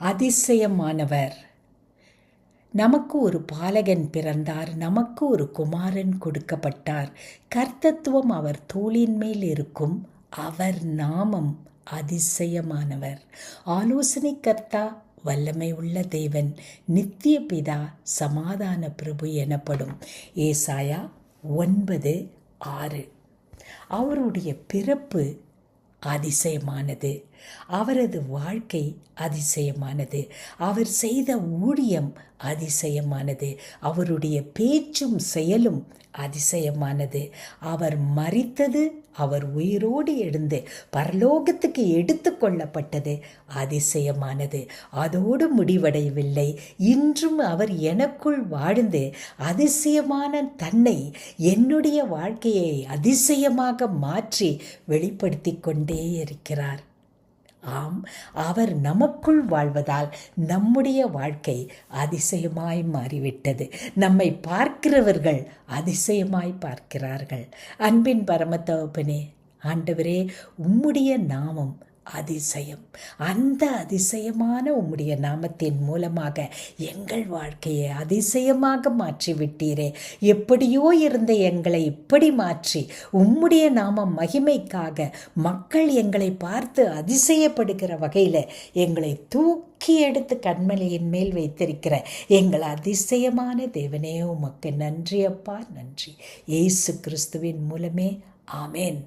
அதிசயமானவர். நமக்கு ஒரு பாலகன் பிறந்தார், நமக்கு ஒரு குமாரன் கொடுக்கப்பட்டார். கர்த்தத்துவம் அவர் தோளின் மேல் இருக்கும். அவர் நாமம் அதிசயமானவர். ஆலோசனை கர்த்தா, வல்லமை உள்ள தேவன், நித்திய பிதா, சமாதான பிரபு எனப்படும். ஏசாயா 9:6. அவருடைய பிறப்பு அதிசயமானது. அவரது வாழ்க்கை அதிசயமானது. அவர் செய்த ஊழியம் அதிசயமானது. அவருடைய பேச்சும் செயலும் அதிசயமானது. அவர் மரித்தது, அவர் உயிரோடு எழுந்து பரலோகத்துக்கு எடுத்து கொள்ளப்பட்டது அதிசயமானது. அதோடு முடிவடையவில்லை. இன்றும் அவர் எனக்குள் வாழ்ந்து அதிசயமான தன்னை, என்னுடைய வாழ்க்கையை அதிசயமாக மாற்றி வெளிப்படுத்தி கொண்டே இருக்கிறார். ஆம், அவர் நமக்குள் வாழ்வதால் நம்முடைய வாழ்க்கை அதிசயமாய் மாறிவிட்டது. நம்மை பார்க்கிறவர்கள் அதிசயமாய் பார்க்கிறார்கள். அன்பின் பரமதகப்பனே, ஆண்டவரே, உம்முடைய நாமம் அதிசயம். அந்த அதிசயமான உம்முடைய நாமத்தின் மூலமாக எங்கள் வாழ்க்கையை அதிசயமாக மாற்றிவிட்டீரே. எப்படியோ இருந்த எங்களை இப்படி மாற்றி உம்முடைய நாமம் மகிமைக்காக மக்கள் எங்களை பார்த்து அதிசயப்படுகிற வகையில் எங்களை தூக்கி எடுத்து கண்மலையின் மேல் வைத்திருக்கிற எங்கள் அதிசயமான தேவனே, உமக்கு நன்றி அப்பா, நன்றி. இயேசு கிறிஸ்துவின் மூலமே ஆமேன்.